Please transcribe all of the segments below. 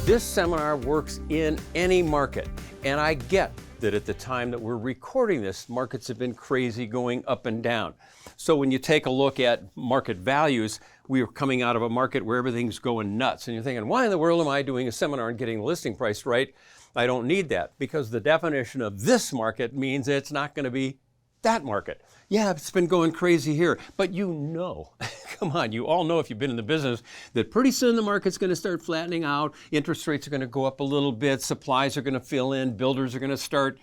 This seminar works in any market, and I get that at the time that we're recording this, markets have been crazy going up and down. So when you take a look at market values, we are coming out of a market where everything's going nuts, and you're thinking, why in the world am I doing a seminar and getting the listing price right? I don't need that, because the definition of this market means it's not going to be that market. Yeah, it's been going crazy here, but you know, come on, you all know if you've been in the business that pretty soon the market's going to start flattening out, interest rates are going to go up a little bit, supplies are going to fill in, builders are going to start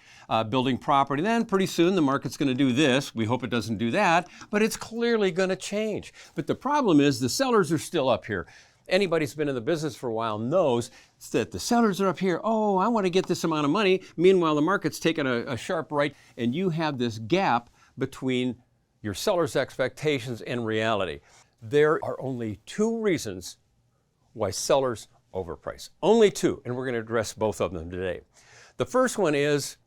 building property. Then pretty soon the market's going to do this. We hope it doesn't do that, but it's clearly going to change. But the problem is the sellers are still up here. Anybody who's been in the business for a while knows that the sellers are up here. Oh, I want to get this amount of money. Meanwhile, the market's taking a sharp right, and you have this gap between your seller's expectations and reality. There are only two reasons why sellers overprice. Only two, and we're going to address both of them today. The first one is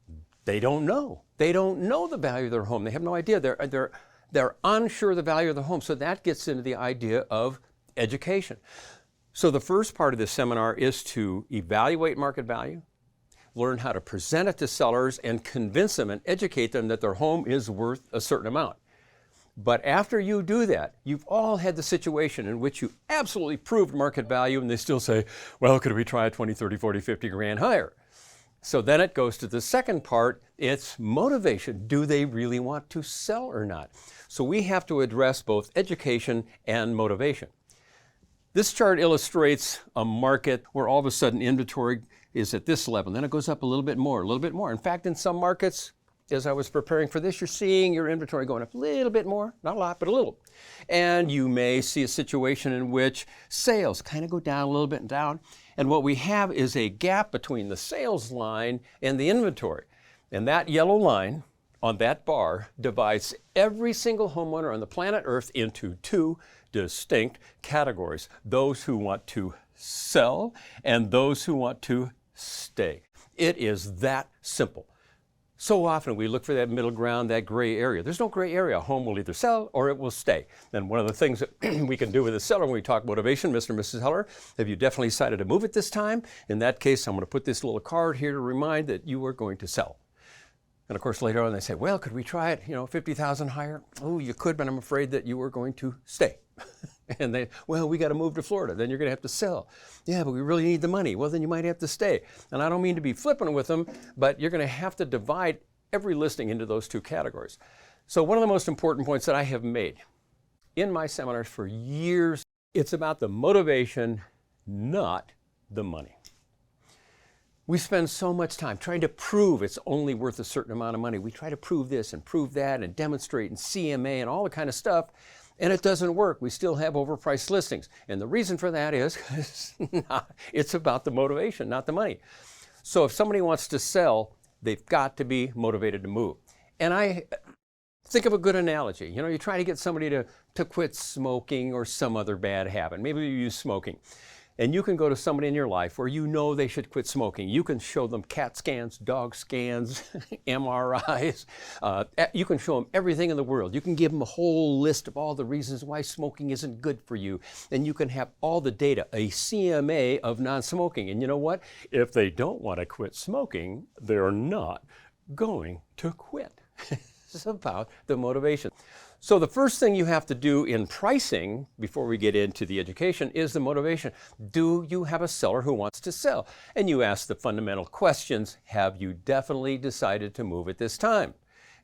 they don't know. They don't know the value of their home. They have no idea. They're unsure of the value of the home. So that gets into the idea of education. So the first part of this seminar is to evaluate market value, learn how to present it to sellers, and convince them and educate them that their home is worth a certain amount. But after you do that, you've all had the situation in which you absolutely proved market value and they still say, well, could we try 20, 30, 40, 50 grand higher? So then it goes to the second part, it's motivation. Do they really want to sell or not? So we have to address both education and motivation. This chart illustrates a market where all of a sudden inventory is at this level. Then it goes up a little bit more, a little bit more. In fact, in some markets, as I was preparing for this, you're seeing your inventory going up a little bit more, not a lot, but a little. And you may see a situation in which sales kind of go down a little bit and down. And what we have is a gap between the sales line and the inventory. And that yellow line on that bar divides every single homeowner on the planet Earth into two distinct categories: those who want to sell and those who want to stay. It is that simple. So often we look for that middle ground, that gray area. There's no gray area. A home will either sell or it will stay. And one of the things that we can do with a seller when we talk motivation, Mr. and Mrs. Seller, have you definitely decided to move it this time? In that case, I'm going to put this little card here to remind that you are going to sell. And of course, later on they say, well, could we try it, 50,000 higher? Oh, you could, but I'm afraid that you are going to stay. And they, well, we got to move to Florida. Then you're going to have to sell. Yeah, but we really need the money. Well, then you might have to stay. And I don't mean to be flippant with them, but you're going to have to divide every listing into those two categories. So one of the most important points that I have made in my seminars for years, it's about the motivation, not the money. We spend so much time trying to prove it's only worth a certain amount of money. We try to prove this and prove that and demonstrate and CMA and all the kind of stuff, and it doesn't work. We still have overpriced listings. And the reason for that is it's about the motivation, not the money. So if somebody wants to sell, they've got to be motivated to move. And I think of a good analogy. You try to get somebody to quit smoking or some other bad habit. Maybe you use smoking. And you can go to somebody in your life where you know they should quit smoking. You can show them CAT scans, dog scans, MRIs. You can show them everything in the world. You can give them a whole list of all the reasons why smoking isn't good for you. And you can have all the data, a CMA of non-smoking. And you know what? If they don't want to quit smoking, they're not going to quit. It's about the motivation. So the first thing you have to do in pricing before we get into the education is the motivation. Do you have a seller who wants to sell? And you ask the fundamental questions. Have you definitely decided to move at this time?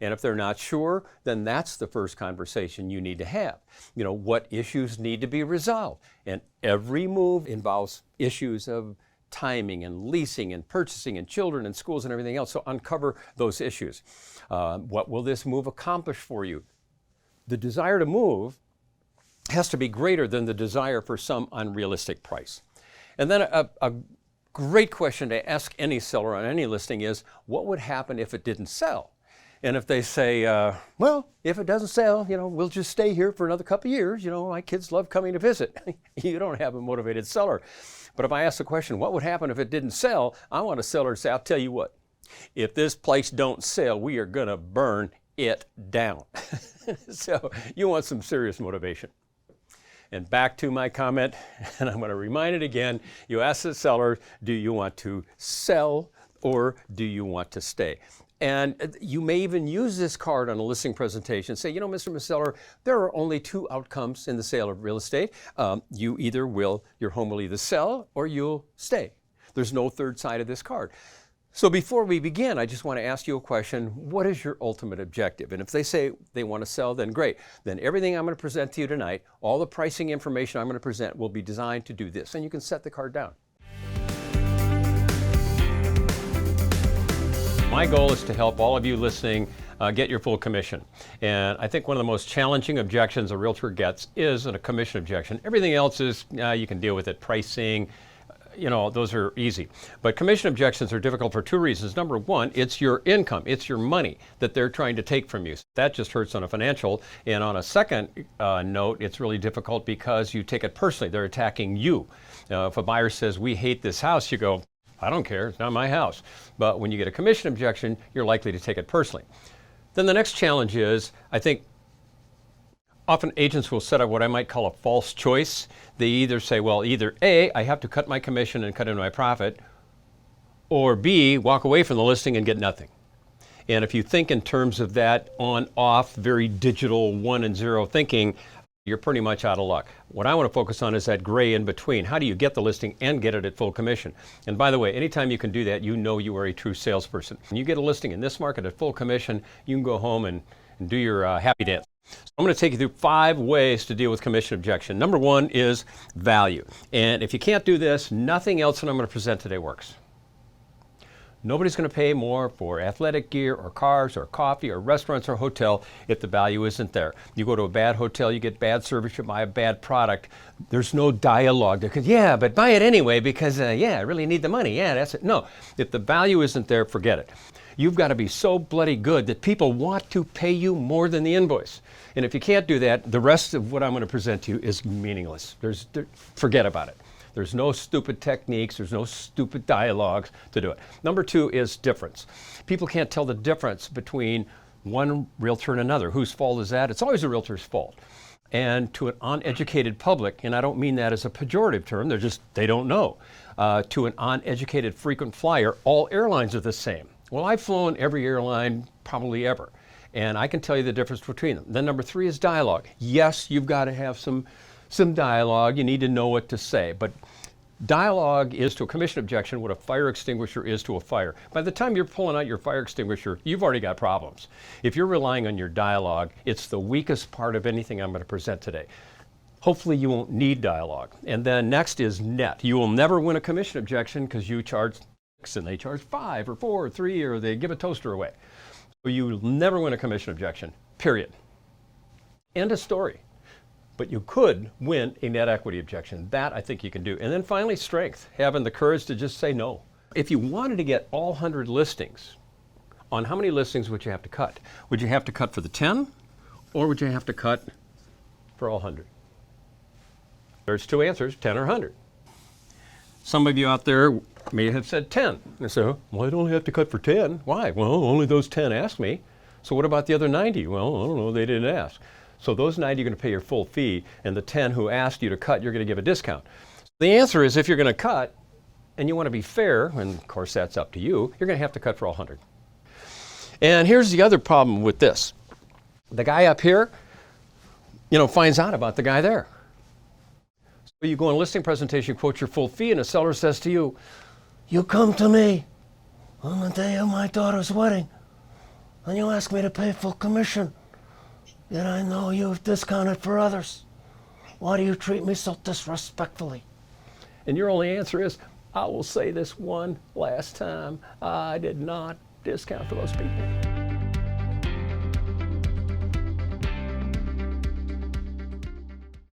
And if they're not sure, then that's the first conversation you need to have. What issues need to be resolved? And every move involves issues of timing and leasing and purchasing and children and schools and everything else. So uncover those issues. What will this move accomplish for you? The desire to move has to be greater than the desire for some unrealistic price. And then a great question to ask any seller on any listing is, what would happen if it didn't sell? And if they say, well, if it doesn't sell, we'll just stay here for another couple of years. My kids love coming to visit. You don't have a motivated seller. But if I ask the question, what would happen if it didn't sell? I want a seller to say, I'll tell you what, if this place don't sell, we are going to burn it down. So you want some serious motivation. And back to my comment, and I'm going to remind it again. You ask the seller, do you want to sell or do you want to stay? And you may even use this card on a listing presentation. Say, you know, Mr. Seller, there are only two outcomes in the sale of real estate. Your home will either sell or you'll stay. There's no third side of this card. So before we begin, I just want to ask you a question. What is your ultimate objective? And if they say they want to sell, then great. Then everything I'm going to present to you tonight, all the pricing information I'm going to present will be designed to do this. And you can set the card down. My goal is to help all of you listening get your full commission. And I think one of the most challenging objections a realtor gets is a commission objection. Everything else is, you can deal with it, pricing, you know, those are easy. But commission objections are difficult for two reasons. Number one, it's your income, it's your money that they're trying to take from you. That just hurts on a financial. And on a second note, it's really difficult because you take it personally. They're attacking you. If a buyer says, we hate this house, you go, I don't care, it's not my house. But when you get a commission objection, you're likely to take it personally. Then the next challenge is, I think often agents will set up what I might call a false choice. They either say, well, either A, I have to cut my commission and cut into my profit, or B, walk away from the listing and get nothing. And if you think in terms of that on-off, very digital 1 and 0 thinking, you're pretty much out of luck. What I want to focus on is that gray in between. How do you get the listing and get it at full commission? And by the way, anytime you can do that, you know you are a true salesperson. When you get a listing in this market at full commission, you can go home and do your happy dance. So I'm going to take you through 5 ways to deal with commission objection. Number 1 is value. And if you can't do this, nothing else that I'm going to present today works. Nobody's going to pay more for athletic gear or cars or coffee or restaurants or hotel if the value isn't there. You go to a bad hotel, you get bad service, you buy a bad product. There's no dialogue there. Yeah, but buy it anyway because, I really need the money. Yeah, that's it. No, if the value isn't there, forget it. You've got to be so bloody good that people want to pay you more than the invoice. And if you can't do that, the rest of what I'm going to present to you is meaningless. Forget about it. There's no stupid techniques, there's no stupid dialogues to do it. Number 2 is difference. People can't tell the difference between one realtor and another. Whose fault is that? It's always a realtor's fault. And to an uneducated public, and I don't mean that as a pejorative term, they don't know. To an uneducated frequent flyer, all airlines are the same. Well, I've flown every airline probably ever, and I can tell you the difference between them. Then number 3 is dialogue. Yes, you've got to have some dialogue. You need to know what to say, but dialogue is to a commission objection what a fire extinguisher is to a fire. By the time you're pulling out your fire extinguisher, you've already got problems. If you're relying on your dialogue, it's the weakest part of anything I'm going to present today. Hopefully you won't need dialogue. And then next is net. You will never win a commission objection because you charge 6 and they charge 5 or 4 or 3 or they give a toaster away. So you will never win a commission objection, period. End of story. But you could win a net equity objection. That I think you can do. And then finally, strength, having the courage to just say no. If you wanted to get all 100 listings, on how many listings would you have to cut? Would you have to cut for the 10 or would you have to cut for all 100? There's 2 answers, 10 or 100. Some of you out there may have said 10. And so, well, I'd only have to cut for 10. Why? Well, only those 10 asked me. So what about the other 90? Well, I don't know, they didn't ask. So those 90 are going to pay your full fee, and the 10 who asked you to cut, you're going to give a discount. The answer is if you're going to cut, and you want to be fair, and of course that's up to you, you're going to have to cut for all 100. And here's the other problem with this. The guy up here, finds out about the guy there. So you go on a listing presentation, quote your full fee, and a seller says to you, you come to me on the day of my daughter's wedding, and you ask me to pay full commission. Yet I know you've discounted for others. Why do you treat me so disrespectfully? And your only answer is, I will say this one last time, I did not discount for those people.